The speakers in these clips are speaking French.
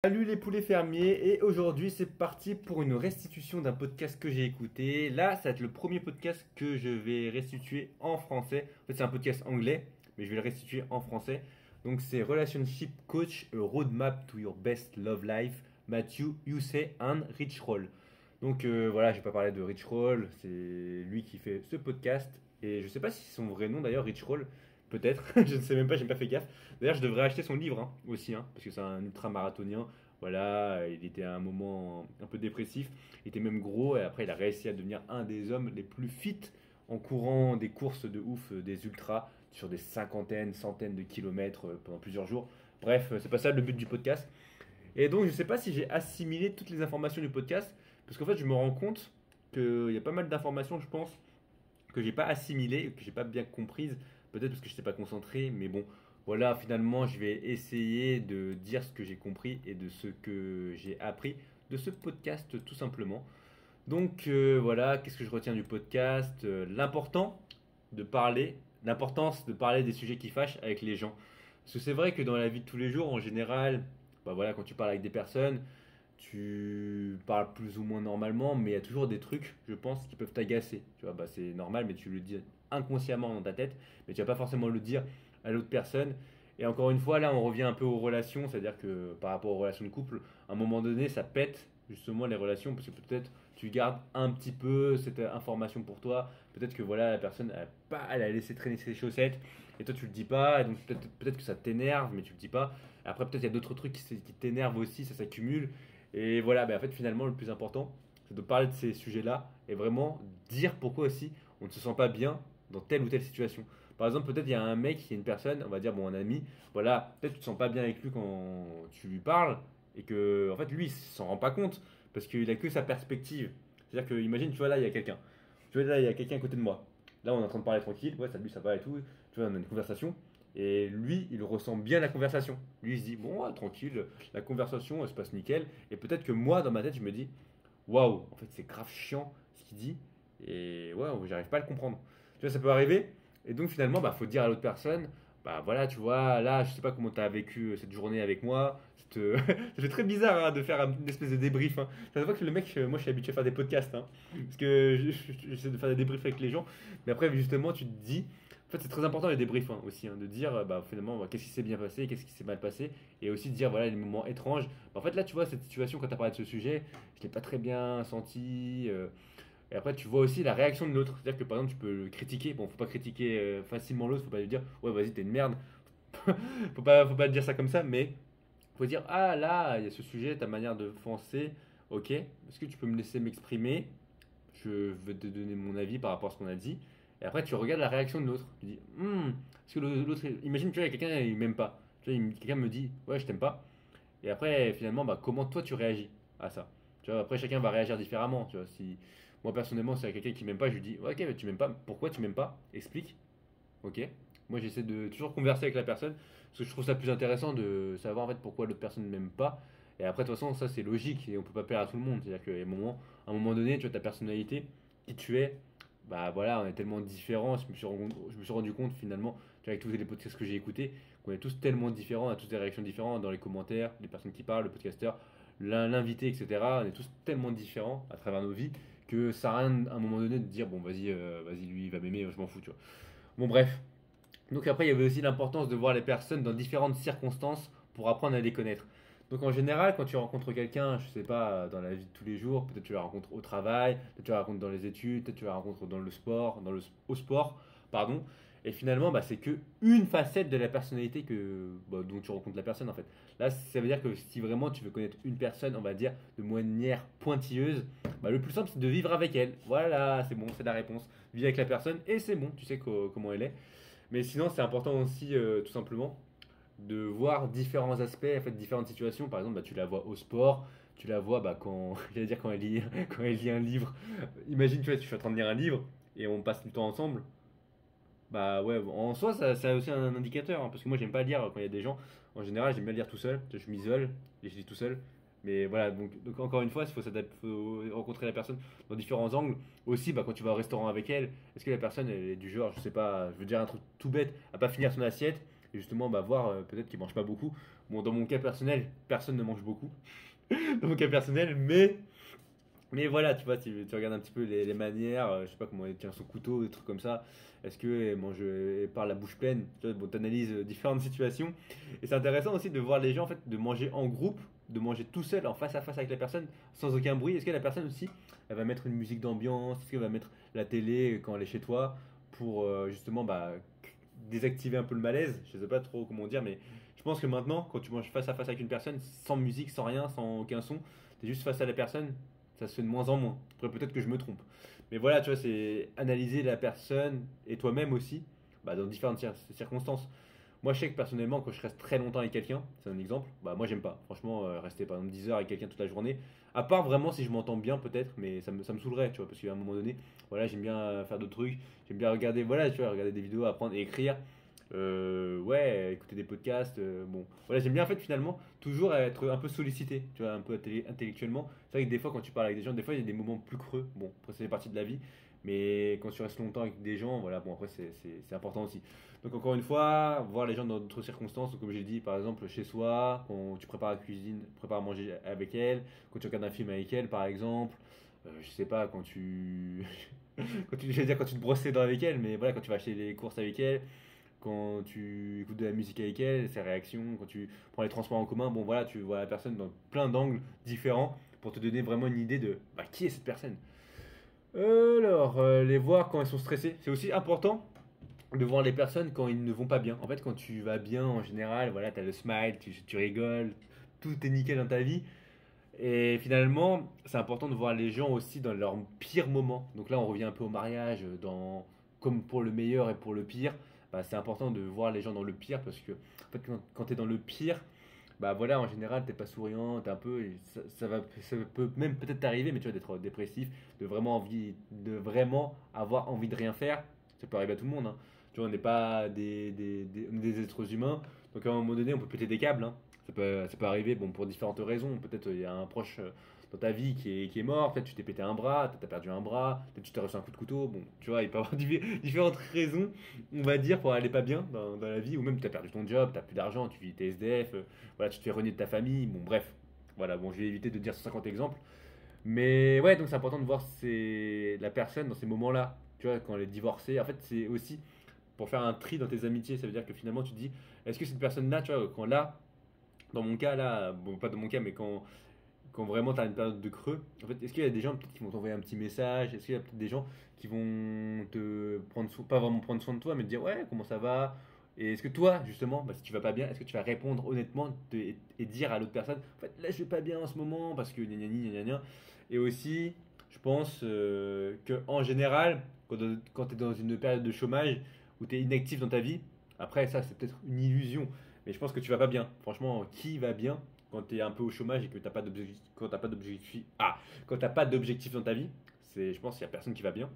Salut les poulets fermiers, et aujourd'hui c'est parti pour une restitution d'un podcast que j'ai écouté. Là, ça va être le premier podcast que je vais restituer en français. En fait, c'est un podcast anglais, mais je vais le restituer en français. Donc, c'est Relationship Coach, a Roadmap to Your Best Love Life, Matthew Hussey and Rich Roll. Donc, voilà, je vais pas parler de Rich Roll, c'est lui qui fait ce podcast. Et je sais pas si c'est son vrai nom d'ailleurs, Rich Roll. Peut-être, je ne sais même pas, j'ai pas fait gaffe. D'ailleurs, je devrais acheter son livre aussi, parce que c'est un ultra-marathonien. Voilà, il était à un moment un peu dépressif, il était même gros, et après il a réussi à devenir un des hommes les plus fit en courant des courses de ouf, des ultras, sur des cinquantaines, centaines de kilomètres pendant plusieurs jours. Bref, c'est pas ça le but du podcast. Et donc, je sais pas si j'ai assimilé toutes les informations du podcast, parce qu'en fait, je me rends compte qu'il y a pas mal d'informations, je pense, que j'ai pas assimilées, que j'ai pas bien comprises, peut-être parce que je n'étais pas concentré, mais bon, voilà, finalement, je vais essayer de dire ce que j'ai compris et de ce que j'ai appris de ce podcast, tout simplement. Donc voilà, qu'est-ce que je retiens du podcast? L'importance de parler des sujets qui fâchent avec les gens. Parce que c'est vrai que dans la vie de tous les jours, en général, bah voilà, quand tu parles avec des personnes, tu parles plus ou moins normalement, mais il y a toujours des trucs, je pense, qui peuvent t'agacer. Tu vois, bah c'est normal, mais tu le dis inconsciemment dans ta tête, mais tu vas pas forcément le dire à l'autre personne. Et encore une fois, là, on revient un peu aux relations, c'est-à-dire que par rapport aux relations de couple, à un moment donné, ça pète justement les relations, parce que peut-être tu gardes un petit peu cette information pour toi, peut-être que voilà, la personne, elle a laissé traîner ses chaussettes, et toi tu le dis pas, et donc peut-être que ça t'énerve, mais tu le dis pas. Après, peut-être il y a d'autres trucs qui t'énervent aussi, ça s'accumule. Et voilà, en fait, finalement, le plus important, c'est de parler de ces sujets-là et vraiment dire pourquoi aussi on ne se sent pas bien dans telle ou telle situation. Par exemple, peut-être il y a un mec, il y a une personne, on va dire, bon, un ami, voilà, peut-être que tu te sens pas bien avec lui quand tu lui parles et que, en fait, lui, il s'en rend pas compte parce qu'il a que sa perspective. C'est-à-dire que, imagine, tu vois, là, il y a quelqu'un. Tu vois, là, il y a quelqu'un à côté de moi. Là, on est en train de parler tranquille, ouais, ça, lui, ça va et tout. Tu vois, on a une conversation. Et lui, il ressent bien la conversation. Lui, il se dit, bon, ouais, tranquille, la conversation, elle se passe nickel. Et peut-être que moi, dans ma tête, je me dis, waouh, en fait, c'est grave chiant ce qu'il dit. Et waouh, j'arrive pas à le comprendre. Tu vois, ça peut arriver. Et donc, finalement, bah, faut dire à l'autre personne, bah voilà, tu vois, là, je sais pas comment tu as vécu cette journée avec moi. Ça fait très bizarre de faire une espèce de débrief. Ça se voit que le mec, moi, je suis habitué à faire des podcasts. Parce que j'essaie de faire des débriefs avec les gens. Mais après, justement, tu te dis, en fait, c'est très important les débriefs aussi, de dire bah, finalement bah, qu'est-ce qui s'est bien passé, qu'est-ce qui s'est mal passé, et aussi de dire voilà les moments étranges. Bah, en fait, là, tu vois, cette situation, quand tu as parlé de ce sujet, je l'ai pas très bien senti. Et après, tu vois aussi la réaction de l'autre. C'est-à-dire que par exemple, tu peux le critiquer. Bon, faut pas critiquer facilement l'autre, faut pas lui dire ouais, vas-y, t'es une merde. Faut pas dire ça comme ça, mais faut dire ah là, il y a ce sujet, ta manière de penser, ok, est-ce que tu peux me laisser m'exprimer? Je vais te donner mon avis par rapport à ce qu'on a dit. Et après, tu regardes la réaction de l'autre. Tu dis, est-ce que l'autre, imagine, tu vois, il y a quelqu'un, il m'aime pas. Tu vois, quelqu'un me dit, ouais, je t'aime pas. Et après, finalement, bah, comment toi tu réagis à ça? Tu vois, après, chacun va réagir différemment. Tu vois, si moi personnellement, s'il y a quelqu'un qui m'aime pas, je lui dis, ouais, ok, mais tu m'aimes pas. Pourquoi tu m'aimes pas? Explique. Ok. Moi, j'essaie de toujours converser avec la personne parce que je trouve ça plus intéressant de savoir en fait pourquoi l'autre personne ne m'aime pas. Et après, de toute façon, ça c'est logique et on peut pas plaire à tout le monde. C'est-à-dire qu'à un moment donné, tu vois ta personnalité, qui tu es, bah voilà, on est tellement différents. Je me suis rendu compte finalement, tu vois, avec tous les podcasts que j'ai écoutés, qu'on est tous tellement différents, on a tous des réactions différentes dans les commentaires, les personnes qui parlent, le podcasteur, l'invité, etc. On est tous tellement différents à travers nos vies que ça sert à rien à un moment donné de dire bon, vas-y, vas-y, lui, il va m'aimer, je m'en fous, tu vois. Bon, bref. Donc après, il y avait aussi l'importance de voir les personnes dans différentes circonstances pour apprendre à les connaître. Donc en général, quand tu rencontres quelqu'un, je sais pas, dans la vie de tous les jours, peut-être tu la rencontres au travail, peut-être tu la rencontres dans les études, peut-être tu la rencontres dans le sport, au sport, pardon. Et finalement, bah, c'est que une facette de la personnalité bah, dont tu rencontres la personne en fait. Là, ça veut dire que si vraiment tu veux connaître une personne, on va dire de manière pointilleuse, bah, le plus simple c'est de vivre avec elle. Voilà, c'est bon, c'est la réponse. Vivre avec la personne et c'est bon, tu sais comment elle est. Mais sinon, c'est important aussi, tout simplement, de voir différents aspects, en fait, différentes situations. Par exemple, bah, tu la vois au sport, tu la vois bah, quand, j'allais dire quand elle lit, quand elle lit un livre. Imagine, tu vois, tu es en train de lire un livre et on passe du temps ensemble. Bah ouais, bon, en soi, ça a aussi un indicateur, parce que moi, j'aime pas lire quand il y a des gens. En général, j'aime bien lire tout seul. Je m'isole et je lis tout seul. Mais voilà, donc encore une fois, faut rencontrer la personne dans différents angles. Aussi, bah, quand tu vas au restaurant avec elle, est-ce que la personne elle est du genre, je sais pas, je veux dire un truc tout bête, à pas finir son assiette, et justement bah, voir peut-être qu'ils mangent pas beaucoup. Bon, dans mon cas personnel, personne ne mange beaucoup. Dans mon cas personnel, mais voilà, tu vois, tu regardes un petit peu les manières, je sais pas comment elle tient son couteau, des trucs comme ça. Est-ce qu'elle mange, elle parle la bouche pleine? Tu vois, bon, t'analyses différentes situations. Et c'est intéressant aussi de voir les gens, en fait, de manger en groupe, de manger tout seul, en face à face avec la personne, sans aucun bruit. Est-ce que la personne aussi, elle va mettre une musique d'ambiance? Est-ce qu'elle va mettre la télé quand elle est chez toi pour justement bah, désactiver un peu le malaise? Je sais pas trop comment dire, mais je pense que maintenant, quand tu manges face à face avec une personne, sans musique, sans rien, sans aucun son, t'es juste face à la personne, ça se fait de moins en moins. Après, peut-être que je me trompe. Mais voilà, tu vois, c'est analyser la personne et toi-même aussi, bah, dans différentes circonstances. Moi, je sais que personnellement, quand je reste très longtemps avec quelqu'un, c'est un exemple, bah moi j'aime pas. Franchement, rester par exemple 10 heures avec quelqu'un toute la journée, à part vraiment si je m'entends bien peut-être, mais ça me saoulerait, tu vois, parce qu'à un moment donné, voilà, j'aime bien faire d'autres trucs, j'aime bien regarder, voilà, tu vois, regarder des vidéos, apprendre et écrire. Ouais, écouter des podcasts, bon. Voilà, j'aime bien en fait finalement toujours être un peu sollicité, tu vois, un peu intellectuellement. C'est vrai que des fois quand tu parles avec des gens, des fois il y a des moments plus creux. Bon, après ça fait partie de la vie, mais quand tu restes longtemps avec des gens, voilà, bon après c'est important aussi. Donc encore une fois, voir les gens dans d'autres circonstances, comme j'ai dit, par exemple chez soi, quand tu prépares la cuisine, prépares à manger avec elle, quand tu regardes un film avec elle par exemple, je sais pas, quand tu... je vais dire quand tu te brosses les dents avec elle, mais voilà, quand tu vas acheter les courses avec elle, quand tu écoutes de la musique avec elle, ses réactions, quand tu prends les transports en commun, bon voilà, tu vois la personne dans plein d'angles différents pour te donner vraiment une idée de bah, qui est cette personne. Alors, les voir quand elles sont stressées, c'est aussi important de voir les personnes quand ils ne vont pas bien. En fait, quand tu vas bien en général, voilà, tu as le smile, tu rigoles, tout est nickel dans ta vie. Et finalement, c'est important de voir les gens aussi dans leurs pires moments. Donc là, on revient un peu au mariage, comme pour le meilleur et pour le pire. Bah, c'est important de voir les gens dans le pire parce que en fait, quand tu es dans le pire, bah voilà, en général, t'es pas souriant, t'es un peu, et ça peut même peut-être t'arriver, mais tu vois, d'être dépressif, de vraiment avoir envie de rien faire. Ça peut arriver à tout le monde, hein. Tu vois, on n'est pas on est des êtres humains, donc à un moment donné, on peut péter des câbles, hein. Ça peut arriver, bon, pour différentes raisons. Peut-être il y a un proche dans ta vie qui est mort, peut-être tu t'es pété un bras, peut-être t'as perdu un bras, peut-être tu t'es reçu un coup de couteau. Bon, tu vois, il peut y avoir différentes raisons, on va dire, pour aller pas bien dans la vie, ou même tu as perdu ton job, t'as plus d'argent, tu vis tes SDF, voilà, tu te fais renier de ta famille. Bon, bref, voilà, bon, je vais éviter de dire 150 exemples. Mais ouais, donc c'est important de voir la personne dans ces moments-là. Tu vois, quand elle est divorcée, en fait, c'est aussi pour faire un tri dans tes amitiés. Ça veut dire que finalement, tu te dis, est-ce que cette personne-là, tu vois, quand là, dans mon cas là, bon pas dans mon cas, mais quand vraiment tu as une période de creux, en fait, est-ce qu'il y a des gens peut-être qui vont t'envoyer un petit message? Est-ce qu'il y a peut-être des gens qui vont te prendre pas vraiment prendre soin de toi, mais te dire ouais, comment ça va? Et est-ce que toi, justement, bah, si tu vas pas bien, est-ce que tu vas répondre honnêtement et dire à l'autre personne, en fait, là je vais pas bien en ce moment parce que gna gna gna gna gna. Et aussi, je pense que en général, quand tu es dans une période de chômage où tu es inactif dans ta vie, après ça c'est peut-être une illusion, mais je pense que tu vas pas bien. Franchement, qui va bien quand tu es un peu au chômage et que t'as pas d'objectif, quand t'as pas d'objectif dans ta vie? Je pense qu'il y a personne qui va bien.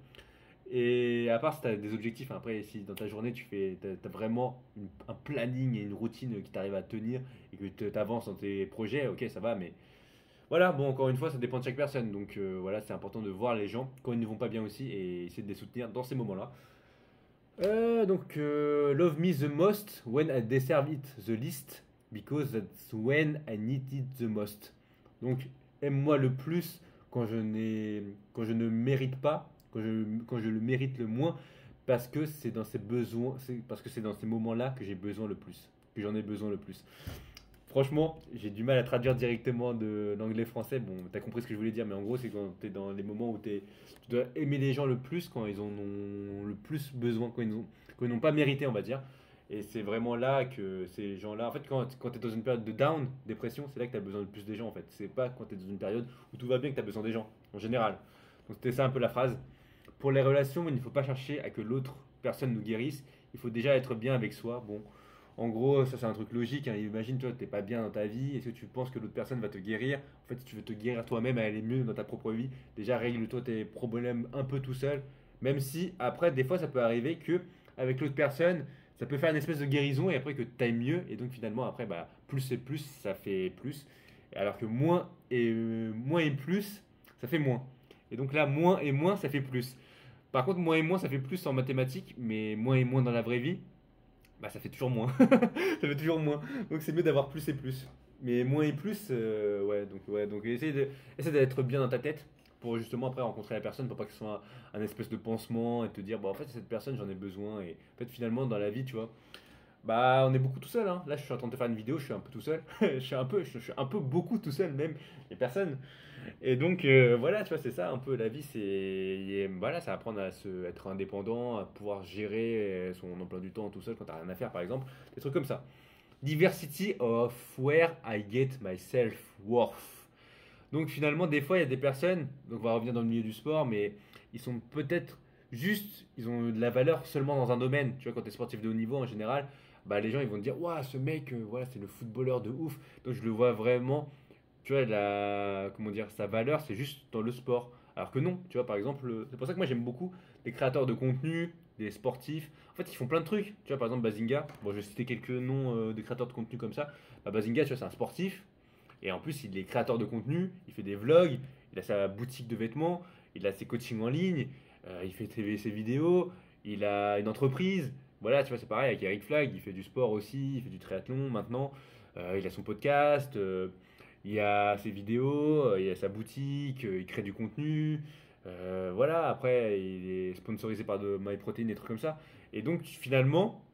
Et à part si tu as des objectifs, hein, après si dans ta journée t'as vraiment un planning et une routine qui t'arrive à tenir et que tu avances dans tes projets, ok ça va, mais voilà, bon encore une fois ça dépend de chaque personne, donc voilà c'est important de voir les gens quand ils ne vont pas bien aussi et essayer de les soutenir dans ces moments-là. Love me the most when I deserve it the least, because that's when I need it the most. Donc, aime-moi le plus quand je ne mérite pas, quand je le mérite le moins, parce que c'est dans ces besoins, parce que c'est dans ces moments-là que j'ai besoin le plus, que j'en ai besoin le plus. Franchement, j'ai du mal à traduire directement de l'anglais-français. Bon, t'as compris ce que je voulais dire, mais en gros, c'est quand t'es dans les moments où tu dois aimer les gens le plus, quand ils en ont le plus besoin, quand ils n'ont pas mérité, on va dire. Et c'est vraiment là que ces gens-là. En fait, quand tu es dans une période de down, dépression, c'est là que tu as besoin le plus des gens, en fait. C'est pas quand tu es dans une période où tout va bien que tu as besoin des gens, en général. Donc, c'était ça un peu la phrase. Pour les relations, il ne faut pas chercher à que l'autre personne nous guérisse. Il faut déjà être bien avec soi. Bon, en gros, ça c'est un truc logique, hein. Imagine, toi, t'es pas bien dans ta vie. Est-ce que tu penses que l'autre personne va te guérir? En fait, si tu veux te guérir toi-même, à aller mieux dans ta propre vie, déjà règle-toi tes problèmes un peu tout seul. Même si, après, des fois, ça peut arriver que avec l'autre personne, ça peut faire une espèce de guérison et après que tu ailles mieux. Et donc, finalement, après, bah, plus c'est plus, ça fait plus. Alors que moins et plus, ça fait moins. Et donc là, moins et moins, ça fait plus. Par contre, moins et moins, ça fait plus en mathématiques, mais moins et moins dans la vraie vie. bah ça fait toujours moins. Ça fait toujours moins. Donc c'est mieux d'avoir plus et plus. Mais moins et plus, ouais, donc essaie d'être bien dans ta tête pour justement après rencontrer la personne, pour pas que ce soit un espèce de pansement et te dire, bah en fait, cette personne, j'en ai besoin. Et en fait, finalement, dans la vie, tu vois, bah on est beaucoup tout seul, hein. Là, je suis en train de te faire une vidéo, je suis un peu tout seul. Je suis un peu beaucoup tout seul même. Il y a personne. Et donc voilà, tu vois, c'est ça un peu la vie, voilà, c'est apprendre à être indépendant, à pouvoir gérer son emploi du temps tout seul quand t'as rien à faire, par exemple, des trucs comme ça. Diversity of where I get my self-worth. Donc finalement, des fois, il y a des personnes, donc on va revenir dans le milieu du sport, mais ils sont peut-être juste, ils ont de la valeur seulement dans un domaine. Tu vois, quand tu es sportif de haut niveau en général, bah, les gens ils vont te dire, waouh, ce mec, voilà, c'est le footballeur de ouf. Donc je le vois vraiment, tu vois, comment dire, sa valeur, c'est juste dans le sport. Alors que non, tu vois, par exemple, c'est pour ça que moi j'aime beaucoup les créateurs de contenu, des sportifs. En fait, ils font plein de trucs. Tu vois, par exemple, Bazinga, bon, je vais citer quelques noms de créateurs de contenu comme ça. Bah, Bazinga, tu vois, c'est un sportif. Et en plus, il est créateur de contenu, il fait des vlogs, il a sa boutique de vêtements, il a ses coachings en ligne, il fait ses vidéos, il a une entreprise. Voilà, tu vois, c'est pareil avec Eric Flag, il fait du sport aussi, il fait du triathlon maintenant. Il a son podcast, il a ses vidéos, il a sa boutique, il crée du contenu. Voilà, après, il est sponsorisé par de MyProtein, des trucs comme ça. Et donc, finalement,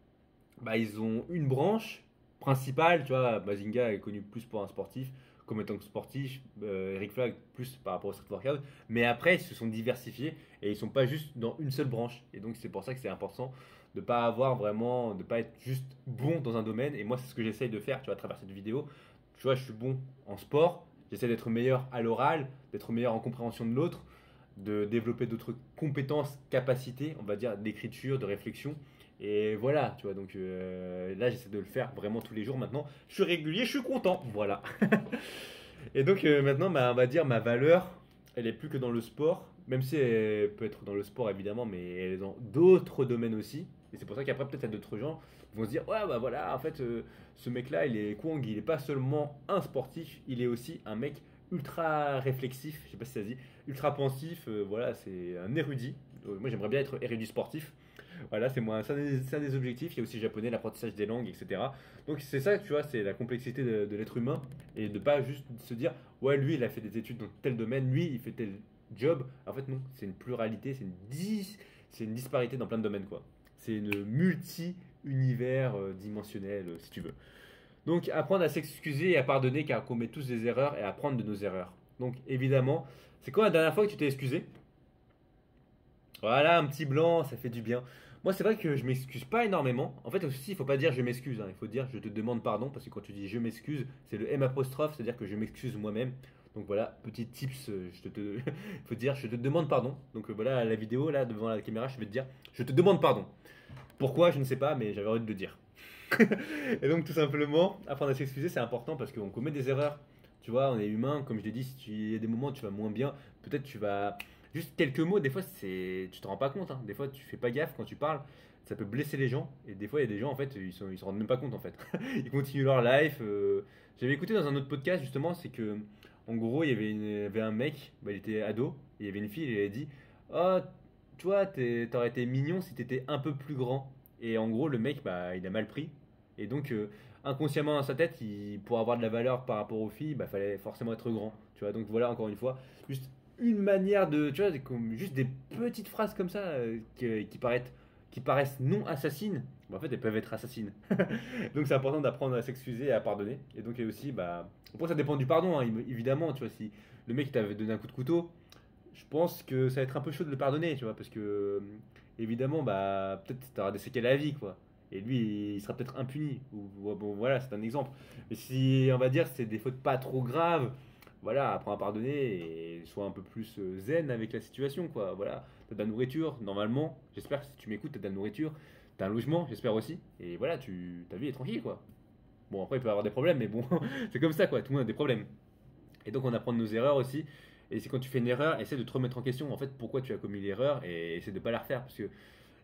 bah, ils ont une branche principale, tu vois, Mazinga est connu plus pour un sportif, comme étant sportif, Eric Flag plus par rapport au street workout, mais après ils se sont diversifiés et ils sont pas juste dans une seule branche. Et donc c'est pour ça que c'est important de pas avoir vraiment, de pas être juste bon dans un domaine. Et moi c'est ce que j'essaye de faire, tu vois, à travers cette vidéo. Tu vois, je suis bon en sport, j'essaie d'être meilleur à l'oral, d'être meilleur en compréhension de l'autre, de développer d'autres compétences, capacités, on va dire, d'écriture, de réflexion. Et voilà, tu vois, donc là j'essaie de le faire vraiment tous les jours maintenant. Je suis régulier, je suis content, voilà. Et donc maintenant, bah, on va dire ma valeur, elle est plus que dans le sport, même si elle peut être dans le sport évidemment, mais elle est dans d'autres domaines aussi. Et c'est pour ça qu'après, peut-être, il y a d'autres gens qui vont se dire, ouais, bah voilà, en fait, ce mec-là, il est Kwang, il est pas seulement un sportif, il est aussi un mec ultra réflexif, je sais pas si ça se dit, ultra pensif, voilà, c'est un érudit. Moi, j'aimerais bien être érudit sportif. Voilà, c'est un des objectifs. Il y a aussi le japonais, l'apprentissage des langues, etc. Donc c'est ça, tu vois, c'est la complexité de l'être humain et de pas juste se dire, ouais, lui, il a fait des études dans tel domaine, lui, il fait tel job. En fait, non, c'est une pluralité, c'est une disparité dans plein de domaines, quoi. C'est une multi-univers dimensionnel, si tu veux. Donc apprendre à s'excuser et à pardonner car on commet tous des erreurs et apprendre de nos erreurs. Donc évidemment, c'est quand la dernière fois que tu t'es excusé? Voilà, un petit blanc, ça fait du bien. Moi, c'est vrai que je m'excuse pas énormément. En fait, aussi, il faut pas dire je m'excuse, hein. Il faut dire je te demande pardon, parce que quand tu dis je m'excuse, c'est le M apostrophe, c'est-à-dire que je m'excuse moi-même. Donc voilà, petit tips, il faut dire je te demande pardon. Donc voilà, la vidéo, là, devant la caméra, je vais te dire je te demande pardon. Pourquoi, je ne sais pas, mais j'avais envie de le dire. Et donc, tout simplement, apprendre à s'excuser, c'est important parce qu'on commet des erreurs. Tu vois, on est humain, comme je l'ai dit, si il y a des moments où tu vas moins bien, peut-être tu vas. Juste quelques mots, des fois, tu te rends pas compte, hein. Des fois, tu fais pas gaffe quand tu parles, ça peut blesser les gens. Et des fois, il y a des gens, en fait, ils se rendent même pas compte, en fait. Ils continuent leur life. J'avais écouté dans un autre podcast, justement, c'est que, en gros, il y avait un mec, bah, il était ado, et il y avait une fille, et elle a dit, oh, toi, t'aurais été mignon si t'étais un peu plus grand. Et en gros, le mec, bah, il a mal pris. Et donc, inconsciemment dans sa tête, pour avoir de la valeur par rapport aux filles, bah, fallait forcément être grand. Tu vois, donc voilà, encore une fois, juste une manière de. Tu vois, juste des petites phrases comme ça qui paraissent non assassines. Bah, en fait, elles peuvent être assassines. Donc, c'est important d'apprendre à s'excuser et à pardonner. Et donc, et aussi, bah. Après, ça dépend du pardon, hein, évidemment. Tu vois, si le mec t'avait donné un coup de couteau, je pense que ça va être un peu chaud de le pardonner, tu vois, parce que évidemment, bah peut-être t'auras des séquelles à la vie, quoi. Et lui, il sera peut-être impuni. Ou bon, voilà, c'est un exemple. Mais si on va dire c'est des fautes pas trop graves, voilà, apprends à pardonner et sois un peu plus zen avec la situation, quoi. Voilà, t'as de la nourriture, normalement. J'espère que si tu m'écoutes, t'as de la nourriture, t'as un logement, j'espère aussi. Et voilà, ta vie est tranquille, quoi. Bon, après, il peut y avoir des problèmes, mais bon, c'est comme ça, quoi. Tout le monde a des problèmes. Et donc on apprend de nos erreurs aussi. Et c'est quand tu fais une erreur, essaie de te remettre en question. En fait, pourquoi tu as commis l'erreur et essaie de pas la refaire. Parce que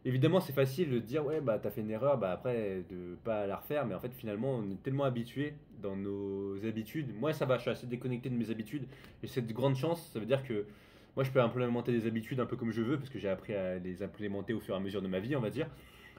évidemment, c'est facile de dire ouais bah t'as fait une erreur, bah après de pas la refaire. Mais en fait, finalement, on est tellement habitué dans nos habitudes. Moi, ça va, je suis assez déconnecté de mes habitudes. Et c'est de grande chance. Ça veut dire que moi, je peux implémenter des habitudes un peu comme je veux parce que j'ai appris à les implémenter au fur et à mesure de ma vie, on va dire.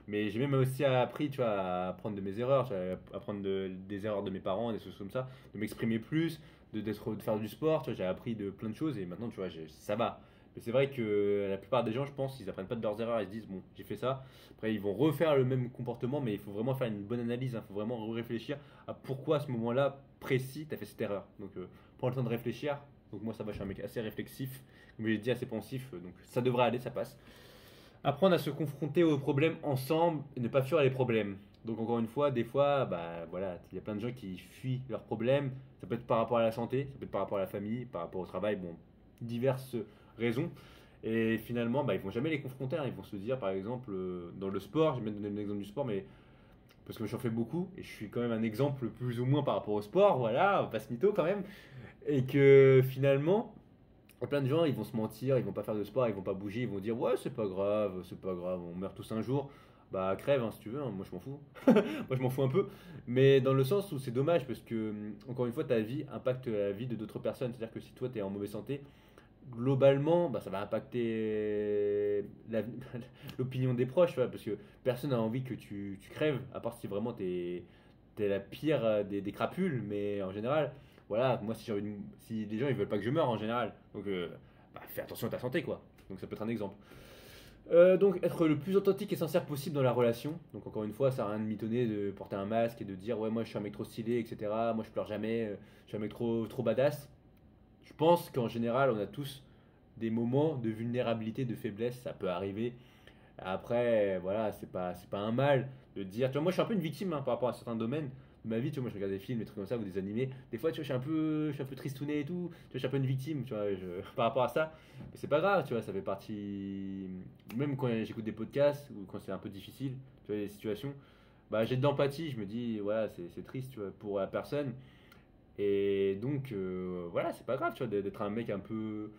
Mais j'ai même aussi appris, tu vois, à apprendre de mes erreurs, tu vois, à apprendre des erreurs de mes parents, des choses comme ça, de m'exprimer plus, de faire du sport, tu vois, j'ai appris de plein de choses et maintenant, tu vois, ça va. Mais c'est vrai que la plupart des gens, je pense, ils apprennent pas de leurs erreurs, ils se disent, bon, j'ai fait ça. Après, ils vont refaire le même comportement, mais il faut vraiment faire une bonne analyse, il faut vraiment réfléchir à pourquoi à ce moment-là précis, tu as fait cette erreur. Donc, prends le temps de réfléchir. Donc, moi, ça va, je suis un mec assez réflexif, comme j'ai dit, assez pensif, donc ça devrait aller, ça passe. Apprendre à se confronter aux problèmes ensemble et ne pas fuir les problèmes. Donc encore une fois, des fois, bah voilà, il y a plein de gens qui fuient leurs problèmes. Ça peut être par rapport à la santé, ça peut être par rapport à la famille, par rapport au travail, bon, diverses raisons. Et finalement, bah, ils vont jamais les confronter, hein. Ils vont se dire, par exemple, dans le sport, je vais même donner l'exemple du sport, mais parce que j'en fais beaucoup et je suis quand même un exemple plus ou moins par rapport au sport, voilà, on passe mytho quand même. Et que finalement, il y a plein de gens, ils vont se mentir, ils vont pas faire de sport, ils vont pas bouger, ils vont dire ouais c'est pas grave, on meurt tous un jour. Bah crève hein, si tu veux, hein, moi je m'en fous. Moi je m'en fous un peu. Mais dans le sens où c'est dommage parce que encore une fois ta vie impacte la vie de d'autres personnes. C'est-à-dire que si toi tu es en mauvaise santé, globalement bah, ça va impacter l'opinion des proches, tu vois, parce que personne n'a envie que tu crèves, à part si vraiment t'es la pire des crapules, mais en général, voilà, moi si les gens ils veulent pas que je meure en général, donc bah, fais attention à ta santé quoi. Donc ça peut être un exemple. Donc être le plus authentique et sincère possible dans la relation. Donc encore une fois, ça sert à rien de mitonner, de porter un masque et de dire ouais moi je suis un mec trop stylé, etc. Moi je pleure jamais, je suis un mec trop badass. Je pense qu'en général on a tous des moments de vulnérabilité, de faiblesse, ça peut arriver. Après, voilà, c'est pas un mal de dire. Tu vois, moi, je suis un peu une victime hein, par rapport à certains domaines de ma vie. Tu vois, moi, je regarde des films, des trucs comme ça, ou des animés. Des fois, tu vois, je suis un peu tristouné et tout. Tu vois, je suis un peu une victime, tu vois, par rapport à ça. Mais c'est pas grave, tu vois, ça fait partie. Même quand j'écoute des podcasts ou quand c'est un peu difficile, tu vois, les situations, bah, j'ai de l'empathie. Je me dis, voilà, c'est triste, tu vois, pour la personne. Et donc, voilà, c'est pas grave, tu vois, d'être un mec un peu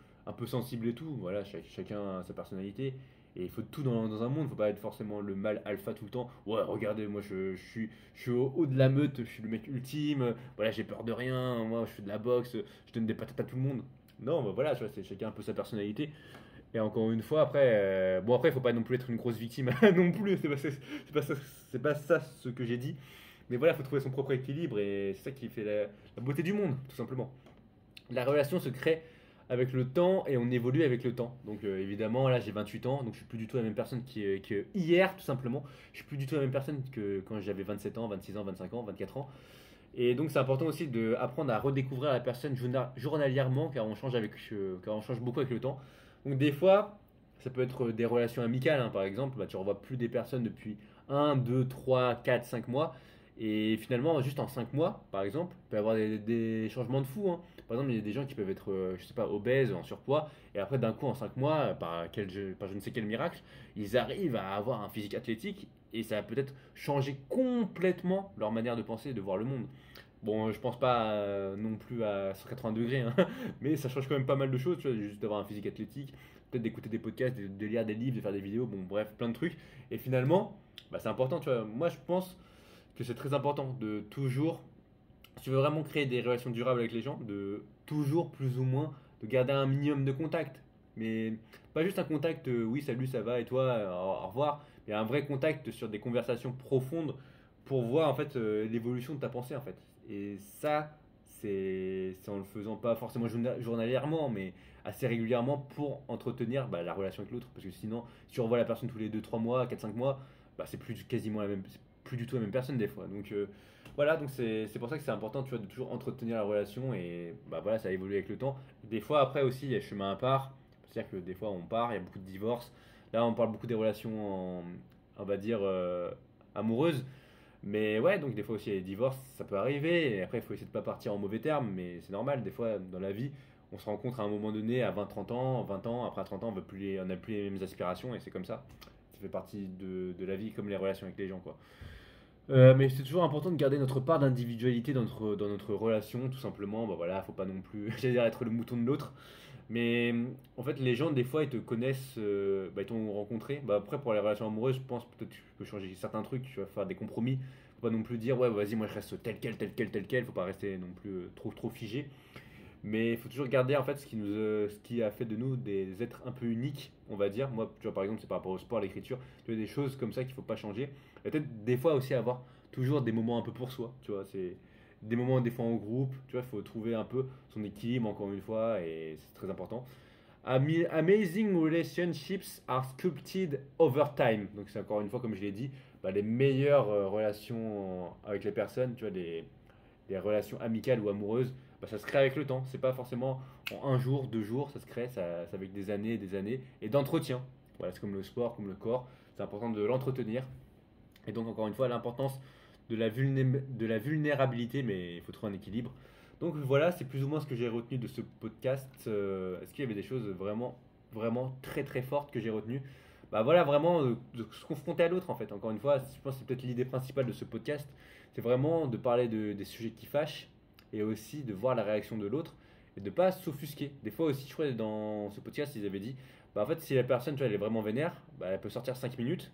sensible et tout. Voilà, chacun a sa personnalité. Et il faut de tout dans un monde, il faut pas être forcément le mâle alpha tout le temps. Ouais, regardez, moi je suis au haut de la meute, je suis le mec ultime. Voilà, j'ai peur de rien, moi je fais de la boxe, je donne des patates à tout le monde. Non, bah voilà, tu vois, c'est chacun un peu sa personnalité. Et encore une fois, après, bon, après, il faut pas non plus être une grosse victime non plus, c'est pas ça ce que j'ai dit. Mais voilà, il faut trouver son propre équilibre et c'est ça qui fait la beauté du monde, tout simplement. La relation se crée avec le temps et on évolue avec le temps. Donc évidemment, là j'ai 28 ans, donc je suis plus du tout la même personne que hier, tout simplement. Je suis plus du tout la même personne que quand j'avais 27 ans, 26 ans, 25 ans, 24 ans. Et donc c'est important aussi d'apprendre à redécouvrir la personne journalièrement car on change beaucoup avec le temps. Donc des fois, ça peut être des relations amicales, hein, par exemple, bah, tu revois plus des personnes depuis 1, 2, 3, 4, 5 mois. Et finalement, juste en 5 mois, par exemple, il peut y avoir des changements de fou, hein. Par exemple, il y a des gens qui peuvent être, je sais pas, obèses, en surpoids, et après d'un coup, en 5 mois, par je ne sais quel miracle, ils arrivent à avoir un physique athlétique, et ça va peut-être changer complètement leur manière de penser et de voir le monde. Bon, je pense pas non plus à 180 degrés, hein, mais ça change quand même pas mal de choses, tu vois, juste d'avoir un physique athlétique, peut-être d'écouter des podcasts, de lire des livres, de faire des vidéos, bon, bref, plein de trucs. Et finalement, bah, c'est important, tu vois. Moi, je pense que c'est très important de toujours, si tu veux vraiment créer des relations durables avec les gens, de toujours plus ou moins de garder un minimum de contact. Mais pas juste un contact, oui, salut, ça va, et toi, au revoir, mais un vrai contact sur des conversations profondes pour voir en fait l'évolution de ta pensée en fait. Et ça, c'est en le faisant pas forcément journalièrement, mais assez régulièrement pour entretenir bah, la relation avec l'autre. Parce que sinon, si tu revois la personne tous les 2 3 mois, 4 5 mois, bah, c'est plus quasiment la même, c'est plus du tout la même personne des fois. Donc voilà, donc c'est pour ça que c'est important tu vois, de toujours entretenir la relation et bah, voilà, ça évolue avec le temps. Des fois, après aussi, il y a chemin à part. C'est-à-dire que des fois, on part, il y a beaucoup de divorces. Là, on parle beaucoup des relations, on va dire, amoureuses. Mais ouais, donc des fois aussi, les divorces, ça peut arriver. Et après, il faut essayer de pas partir en mauvais termes, mais c'est normal. Des fois, dans la vie, on se rencontre à un moment donné, à 20 30 ans, 20 ans. Après, à 30 ans, on n'a plus les mêmes aspirations et c'est comme ça. Ça fait partie de la vie, comme les relations avec les gens, quoi. Mais c'est toujours important de garder notre part d'individualité dans notre relation, tout simplement. Bah voilà, faut pas non plus, j'allais dire, être le mouton de l'autre. Mais en fait, les gens, des fois, ils te connaissent, bah, ils t'ont rencontré. Bah, après, pour les relations amoureuses, je pense peut-être que tu peux changer certains trucs, tu vas faire des compromis. Faut pas non plus dire, ouais, vas-y, moi je reste tel quel, tel quel, tel quel. Faut pas rester non plus trop figé. Mais il faut toujours garder en fait ce qui a fait de nous des êtres un peu uniques, on va dire. Moi, tu vois, par exemple, c'est par rapport au sport, à l'écriture. Tu vois, des choses comme ça qu'il faut pas changer. Et peut-être des fois aussi avoir toujours des moments un peu pour soi. Tu vois, c'est des moments des fois en groupe. Tu vois, il faut trouver un peu son équilibre encore une fois et c'est très important. Amazing relationships are sculpted over time. Donc c'est encore une fois, comme je l'ai dit, bah, les meilleures relations avec les personnes, tu vois, des relations amicales ou amoureuses, bah, ça se crée avec le temps. C'est pas forcément en un jour, 2 jours, ça se crée, ça, c'est avec des années et d'entretien. Voilà, c'est comme le sport, comme le corps. C'est important de l'entretenir. Et donc encore une fois, l'importance de la vulnérabilité, mais il faut trouver un équilibre. Donc voilà, c'est plus ou moins ce que j'ai retenu de ce podcast. Est-ce qu'il y avait des choses vraiment, vraiment très très fortes que j'ai retenues? Bah voilà, vraiment de se confronter à l'autre en fait. Encore une fois, je pense que c'est peut-être l'idée principale de ce podcast. C'est vraiment de parler des sujets qui fâchent et aussi de voir la réaction de l'autre et de ne pas s'offusquer. Des fois aussi, je crois, dans ce podcast, ils avaient dit, bah en fait, si la personne, tu vois, elle est vraiment vénère, bah, elle peut sortir 5 minutes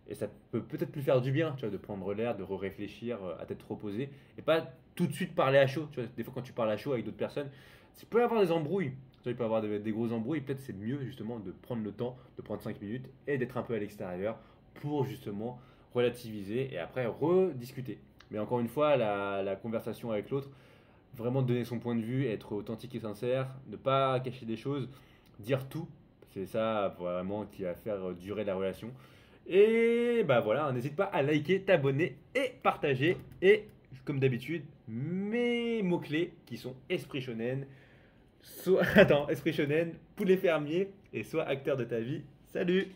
et ça peut peut-être lui faire du bien, tu vois, de prendre l'air, de réfléchir à tête reposée et pas tout de suite parler à chaud. Tu vois, des fois, quand tu parles à chaud avec d'autres personnes, tu peux avoir des embrouilles. Tu vois, il peut y avoir des gros embrouilles. Peut-être c'est mieux justement de prendre le temps, de prendre 5 minutes et d'être un peu à l'extérieur pour justement relativiser et après rediscuter. Mais encore une fois, la conversation avec l'autre, vraiment donner son point de vue, être authentique et sincère, ne pas cacher des choses, dire tout. C'est ça vraiment qui va faire durer la relation. Et bah voilà, n'hésite pas à liker, t'abonner et partager. Et comme d'habitude, mes mots-clés qui sont esprit shonen, soit attends, esprit shonen, poulet fermier et soit acteur de ta vie. Salut!